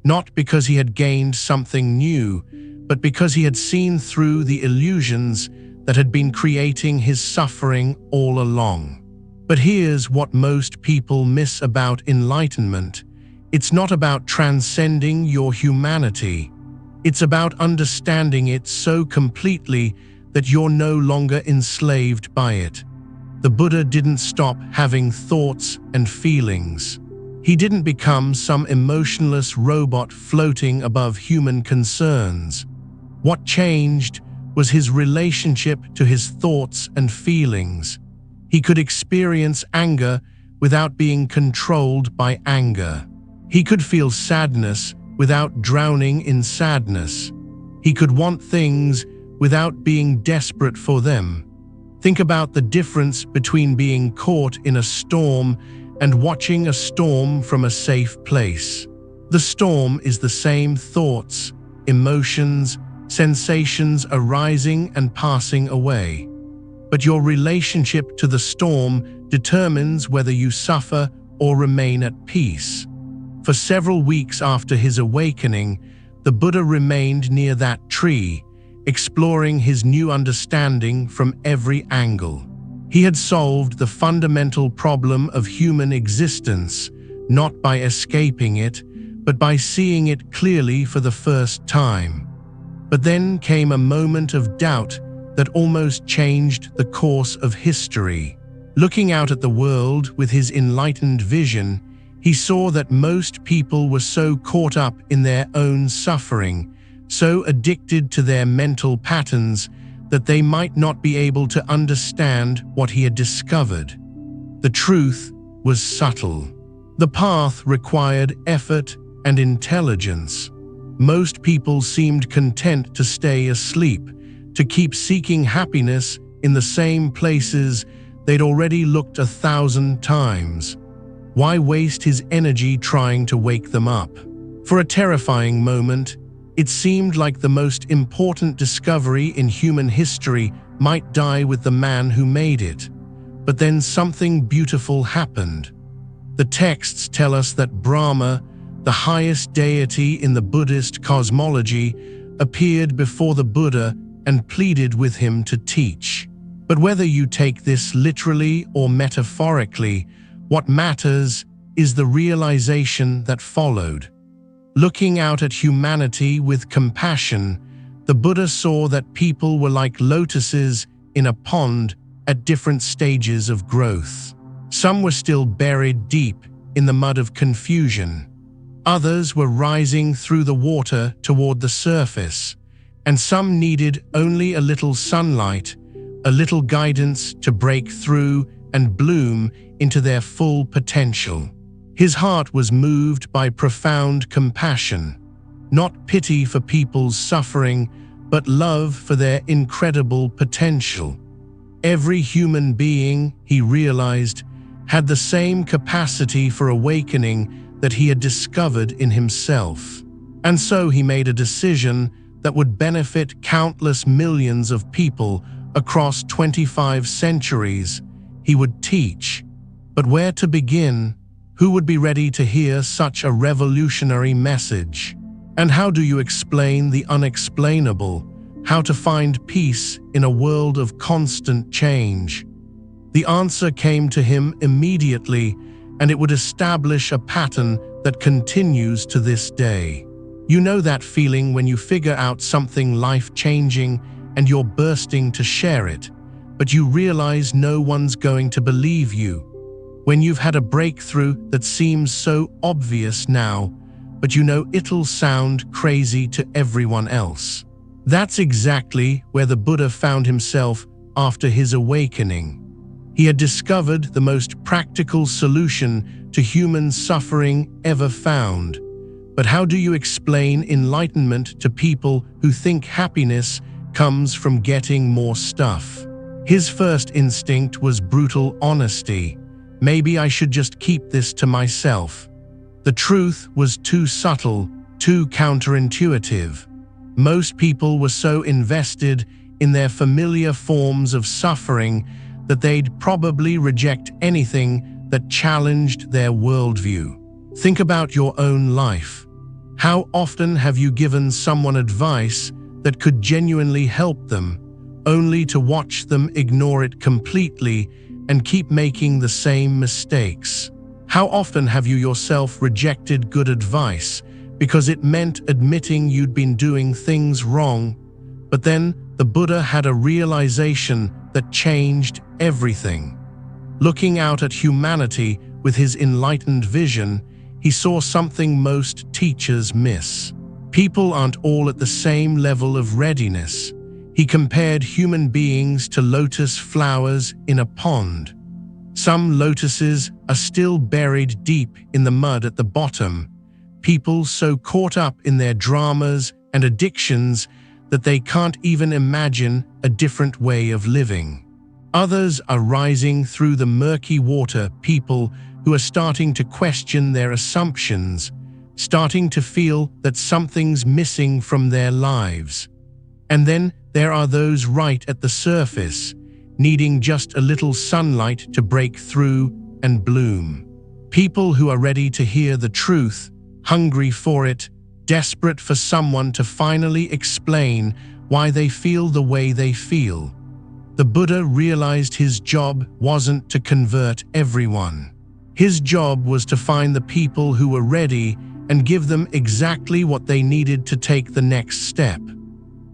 Speaker 1: Not because he had gained something new, but because he had seen through the illusions that had been creating his suffering all along. But here's what most people miss about enlightenment. It's not about transcending your humanity. It's about understanding it so completely that you're no longer enslaved by it. The Buddha didn't stop having thoughts and feelings. He didn't become some emotionless robot floating above human concerns. What changed was his relationship to his thoughts and feelings. He could experience anger without being controlled by anger. He could feel sadness without drowning in sadness. He could want things without being desperate for them. Think about the difference between being caught in a storm and watching a storm from a safe place. The storm is the same thoughts, emotions, sensations arising and passing away. But your relationship to the storm determines whether you suffer or remain at peace. For several weeks after his awakening, the Buddha remained near that tree, exploring his new understanding from every angle. He had solved the fundamental problem of human existence, not by escaping it, but by seeing it clearly for the first time. But then came a moment of doubt that almost changed the course of history. Looking out at the world with his enlightened vision, he saw that most people were so caught up in their own suffering, so addicted to their mental patterns, that they might not be able to understand what he had discovered. The truth was subtle. The path required effort and intelligence. Most people seemed content to stay asleep, to keep seeking happiness in the same places they'd already looked 1,000 times. Why waste his energy trying to wake them up? For a terrifying moment, it seemed like the most important discovery in human history might die with the man who made it. But then something beautiful happened. The texts tell us that Brahma, the highest deity in the Buddhist cosmology, appeared before the Buddha and pleaded with him to teach. But whether you take this literally or metaphorically, what matters is the realization that followed. Looking out at humanity with compassion, the Buddha saw that people were like lotuses in a pond at different stages of growth. Some were still buried deep in the mud of confusion. Others were rising through the water toward the surface, and some needed only a little sunlight, a little guidance to break through and bloom into their full potential. His heart was moved by profound compassion, not pity for people's suffering, but love for their incredible potential. Every human being, he realized, had the same capacity for awakening that he had discovered in himself. And so he made a decision that would benefit countless millions of people across 25 centuries. He would teach. But where to begin? Who would be ready to hear such a revolutionary message? And how do you explain the unexplainable? How to find peace in a world of constant change? The answer came to him immediately, and it would establish a pattern that continues to this day. You know that feeling when you figure out something life-changing and you're bursting to share it, but you realize no one's going to believe you. When you've had a breakthrough that seems so obvious now, but you know it'll sound crazy to everyone else. That's exactly where the Buddha found himself after his awakening. He had discovered the most practical solution to human suffering ever found. But how do you explain enlightenment to people who think happiness comes from getting more stuff? His first instinct was brutal honesty. Maybe I should just keep this to myself. The truth was too subtle, too counterintuitive. Most people were so invested in their familiar forms of suffering that they'd probably reject anything that challenged their worldview. Think about your own life. How often have you given someone advice that could genuinely help them, only to watch them ignore it completely and keep making the same mistakes? How often have you yourself rejected good advice because it meant admitting you'd been doing things wrong? But then the Buddha had a realization that changed everything. Looking out at humanity with his enlightened vision, he saw something most teachers miss. People aren't all at the same level of readiness. He compared human beings to lotus flowers in a pond. Some lotuses are still buried deep in the mud at the bottom, people so caught up in their dramas and addictions that they can't even imagine a different way of living. Others are rising through the murky water, people who are starting to question their assumptions, starting to feel that something's missing from their lives. And then there are those right at the surface, needing just a little sunlight to break through and bloom. People who are ready to hear the truth, hungry for it, desperate for someone to finally explain why they feel the way they feel. The Buddha realized his job wasn't to convert everyone. His job was to find the people who were ready and give them exactly what they needed to take the next step.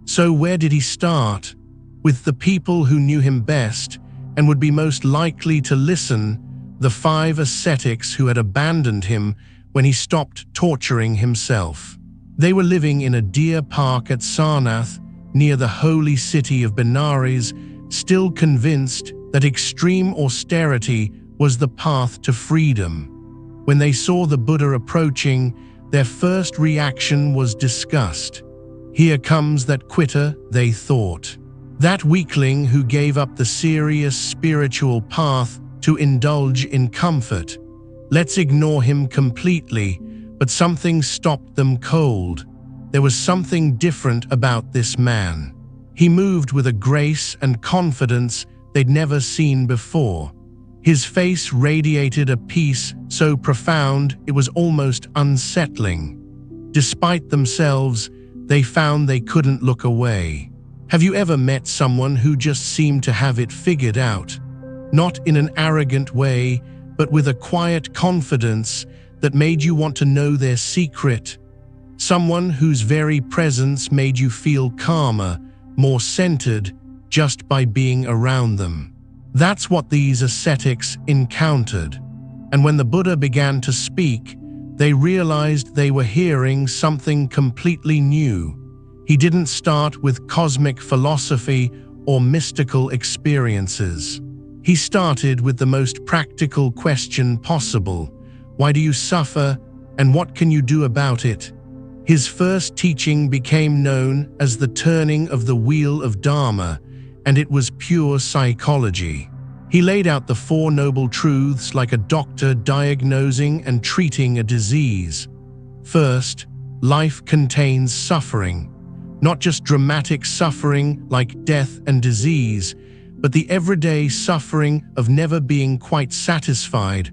Speaker 1: So where did he start? With the people who knew him best and would be most likely to listen, the 5 ascetics who had abandoned him when he stopped torturing himself. They were living in a deer park at Sarnath, near the holy city of Benares, still convinced that extreme austerity was the path to freedom. When they saw the Buddha approaching, their first reaction was disgust. Here comes that quitter, they thought. That weakling who gave up the serious spiritual path to indulge in comfort. Let's ignore him completely, but something stopped them cold. There was something different about this man. He moved with a grace and confidence they'd never seen before. His face radiated a peace so profound it was almost unsettling. Despite themselves, they found they couldn't look away. Have you ever met someone who just seemed to have it figured out? Not in an arrogant way, but with a quiet confidence that made you want to know their secret. Someone whose very presence made you feel calmer, more centered, just by being around them. That's what these ascetics encountered. And when the Buddha began to speak, they realized they were hearing something completely new. He didn't start with cosmic philosophy or mystical experiences. He started with the most practical question possible. Why do you suffer, and what can you do about it? His first teaching became known as the turning of the wheel of Dharma, and it was pure psychology. He laid out the 4 noble truths like a doctor diagnosing and treating a disease. First, life contains suffering. Not just dramatic suffering like death and disease, but the everyday suffering of never being quite satisfied,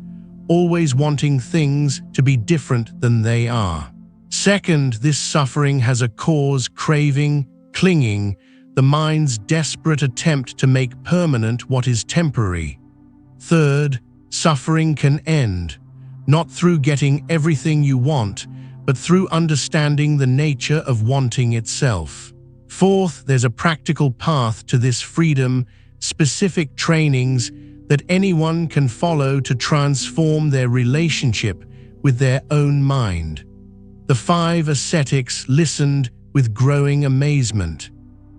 Speaker 1: always wanting things to be different than they are. Second, this suffering has a cause: craving, clinging, the mind's desperate attempt to make permanent what is temporary. Third, suffering can end, not through getting everything you want, but through understanding the nature of wanting itself. Fourth, there's a practical path to this freedom, specific trainings that anyone can follow to transform their relationship with their own mind. The 5 ascetics listened with growing amazement.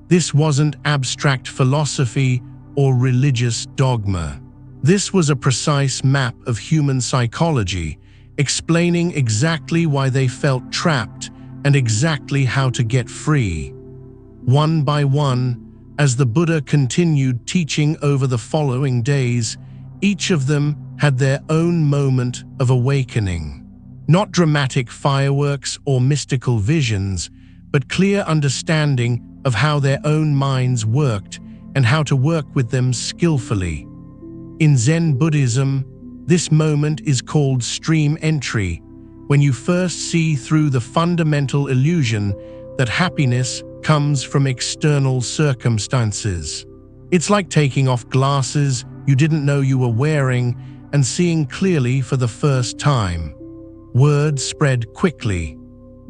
Speaker 1: This wasn't abstract philosophy or religious dogma. This was a precise map of human psychology, explaining exactly why they felt trapped and exactly how to get free. One by one, as the Buddha continued teaching over the following days, each of them had their own moment of awakening. Not dramatic fireworks or mystical visions, but clear understanding of how their own minds worked and how to work with them skillfully. In Zen Buddhism, this moment is called stream entry, when you first see through the fundamental illusion that happiness comes from external circumstances. It's like taking off glasses you didn't know you were wearing and seeing clearly for the first time. Word spread quickly.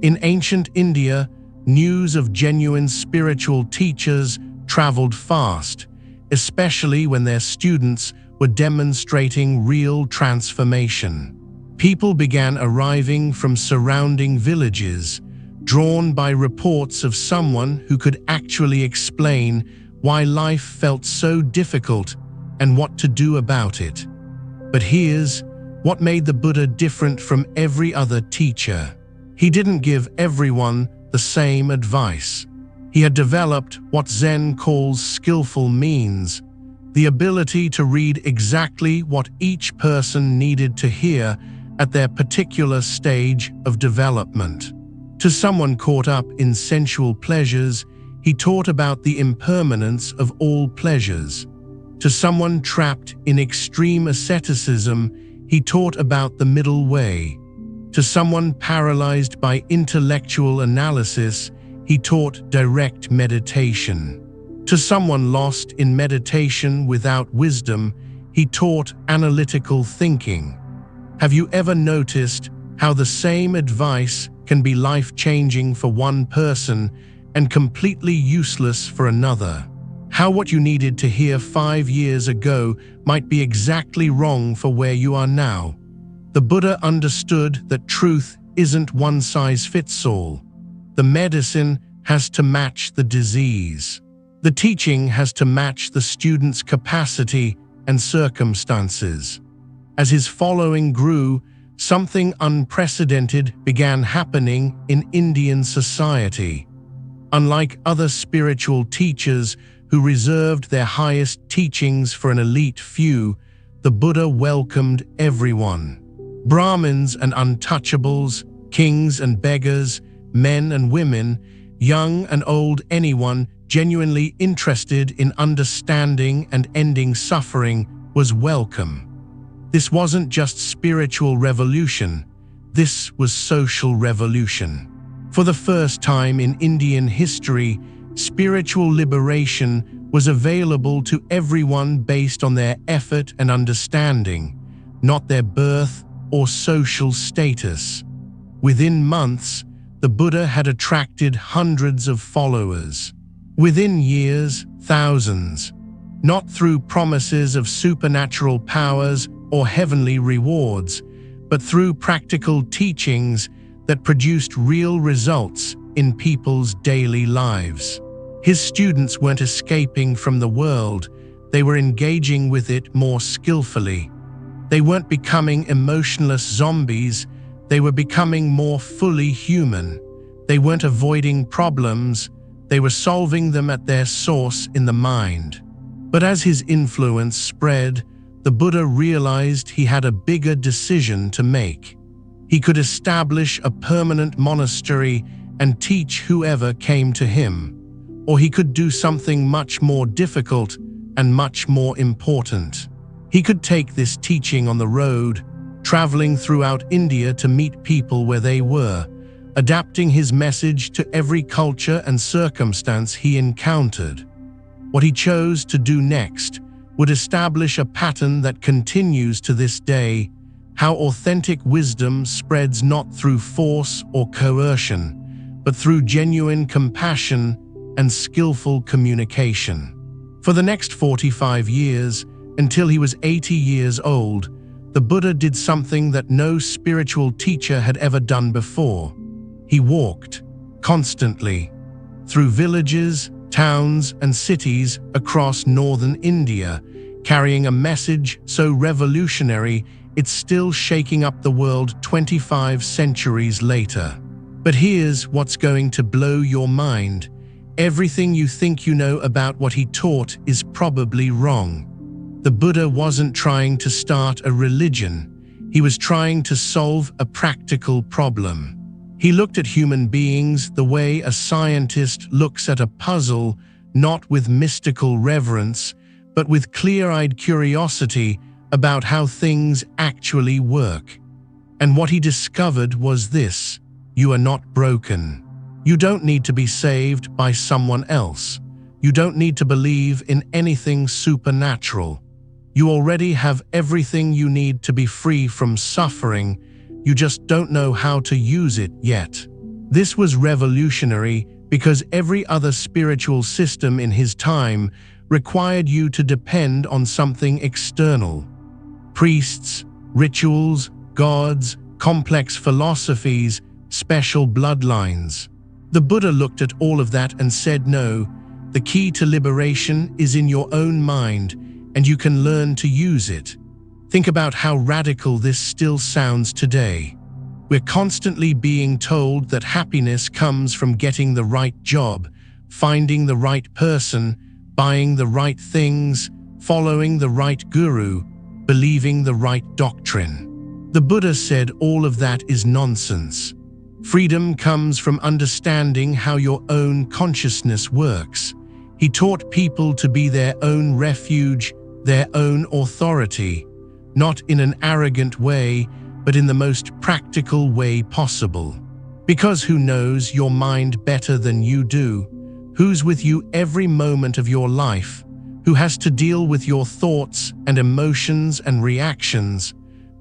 Speaker 1: In ancient India, news of genuine spiritual teachers traveled fast, especially when their students were demonstrating real transformation. People began arriving from surrounding villages, drawn by reports of someone who could actually explain why life felt so difficult and what to do about it. But here's what made the Buddha different from every other teacher. He didn't give everyone the same advice. He had developed what Zen calls skillful means, the ability to read exactly what each person needed to hear at their particular stage of development. To someone caught up in sensual pleasures, he taught about the impermanence of all pleasures. To someone trapped in extreme asceticism, he taught about the middle way. To someone paralyzed by intellectual analysis, he taught direct meditation. To someone lost in meditation without wisdom, he taught analytical thinking. Have you ever noticed how the same advice can be life-changing for one person and completely useless for another? How what you needed to hear 5 years ago might be exactly wrong for where you are now. The Buddha understood that truth isn't one size fits all. The medicine has to match the disease. The teaching has to match the student's capacity and circumstances. As his following grew, something unprecedented began happening in Indian society. Unlike other spiritual teachers who reserved their highest teachings for an elite few, the Buddha welcomed everyone. Brahmins and untouchables, kings and beggars, men and women, young and old, anyone genuinely interested in understanding and ending suffering was welcome. This wasn't just spiritual revolution, this was social revolution. For the first time in Indian history, spiritual liberation was available to everyone based on their effort and understanding, not their birth or social status. Within months, the Buddha had attracted hundreds of followers. Within years, thousands. Not through promises of supernatural powers or heavenly rewards, but through practical teachings that produced real results in people's daily lives. His students weren't escaping from the world, they were engaging with it more skillfully. They weren't becoming emotionless zombies, they were becoming more fully human. They weren't avoiding problems, they were solving them at their source in the mind. But as his influence spread, the Buddha realized he had a bigger decision to make. He could establish a permanent monastery and teach whoever came to him, or he could do something much more difficult and much more important. He could take this teaching on the road, traveling throughout India to meet people where they were, adapting his message to every culture and circumstance he encountered. What he chose to do next would establish a pattern that continues to this day, how authentic wisdom spreads not through force or coercion, but through genuine compassion, and skillful communication. For the next 45 years, until he was 80 years old, the Buddha did something that no spiritual teacher had ever done before. He walked, constantly, through villages, towns, and cities across northern India, carrying a message so revolutionary it's still shaking up the world 25 centuries later. But here's what's going to blow your mind. Everything you think you know about what he taught is probably wrong. The Buddha wasn't trying to start a religion. He was trying to solve a practical problem. He looked at human beings the way a scientist looks at a puzzle, not with mystical reverence, but with clear-eyed curiosity about how things actually work. And what he discovered was this: you are not broken. You don't need to be saved by someone else. You don't need to believe in anything supernatural. You already have everything you need to be free from suffering. You just don't know how to use it yet. This was revolutionary because every other spiritual system in his time required you to depend on something external. Priests, rituals, gods, complex philosophies, special bloodlines. The Buddha looked at all of that and said, no, the key to liberation is in your own mind, and you can learn to use it. Think about how radical this still sounds today. We're constantly being told that happiness comes from getting the right job, finding the right person, buying the right things, following the right guru, believing the right doctrine. The Buddha said all of that is nonsense. Freedom comes from understanding how your own consciousness works. He taught people to be their own refuge, their own authority, not in an arrogant way, but in the most practical way possible. Because who knows your mind better than you do? Who's with you every moment of your life? Who has to deal with your thoughts and emotions and reactions?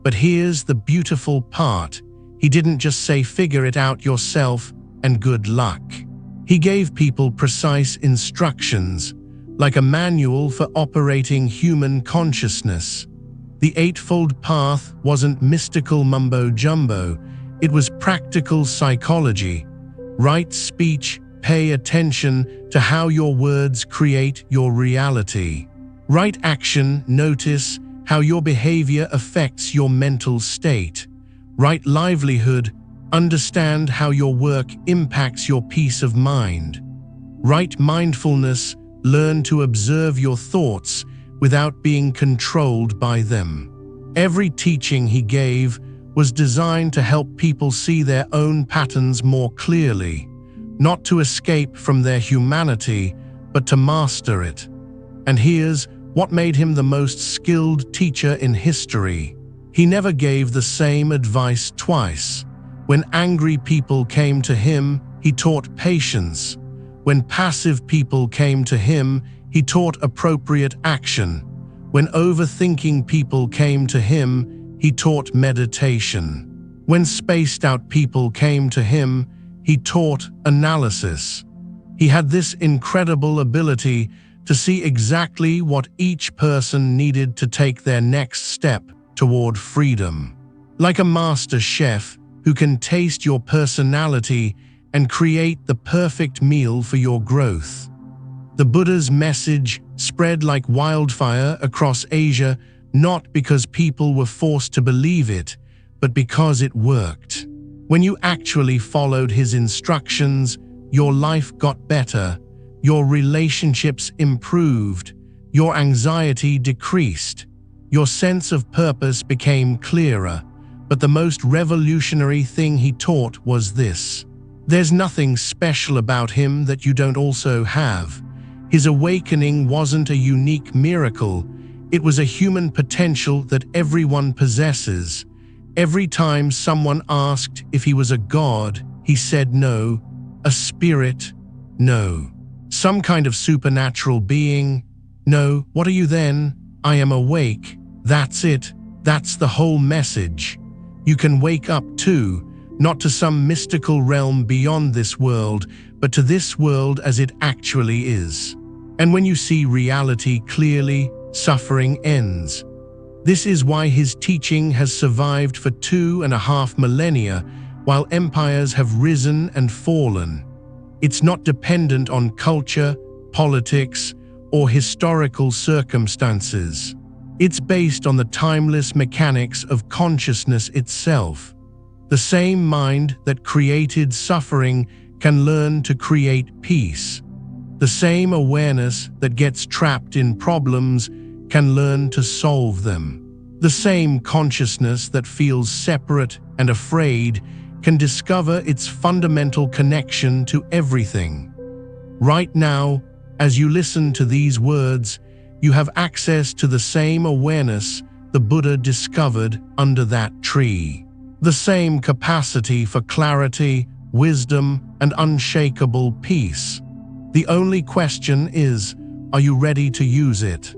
Speaker 1: But here's the beautiful part. He didn't just say figure it out yourself and good luck. He gave people precise instructions, like a manual for operating human consciousness. The Eightfold Path wasn't mystical mumbo-jumbo, it was practical psychology. Right speech, pay attention to how your words create your reality. Right action, notice how your behavior affects your mental state. Right livelihood, understand how your work impacts your peace of mind. Right mindfulness, learn to observe your thoughts without being controlled by them. Every teaching he gave was designed to help people see their own patterns more clearly, not to escape from their humanity, but to master it. And here's what made him the most skilled teacher in history. He never gave the same advice twice. When angry people came to him, he taught patience. When passive people came to him, he taught appropriate action. When overthinking people came to him, he taught meditation. When spaced out people came to him, he taught analysis. He had this incredible ability to see exactly what each person needed to take their next step toward freedom. Like a master chef who can taste your personality and create the perfect meal for your growth. The Buddha's message spread like wildfire across Asia, not because people were forced to believe it, but because it worked. When you actually followed his instructions, your life got better, your relationships improved, your anxiety decreased, your sense of purpose became clearer. But the most revolutionary thing he taught was this: there's nothing special about him that you don't also have. His awakening wasn't a unique miracle, it was a human potential that everyone possesses. Every time someone asked if he was a god, he said no. A spirit? No. Some kind of supernatural being? No. What are you then? I am awake. That's it. That's the whole message. You can wake up too, not to some mystical realm beyond this world, but to this world as it actually is. And when you see reality clearly, suffering ends. This is why his teaching has survived for 2.5 millennia, while empires have risen and fallen. It's not dependent on culture, politics, or historical circumstances. It's based on the timeless mechanics of consciousness itself. The same mind that created suffering can learn to create peace. The same awareness that gets trapped in problems can learn to solve them. The same consciousness that feels separate and afraid can discover its fundamental connection to everything. Right now, as you listen to these words, you have access to the same awareness the Buddha discovered under that tree. The same capacity for clarity, wisdom, and unshakable peace. The only question is, are you ready to use it?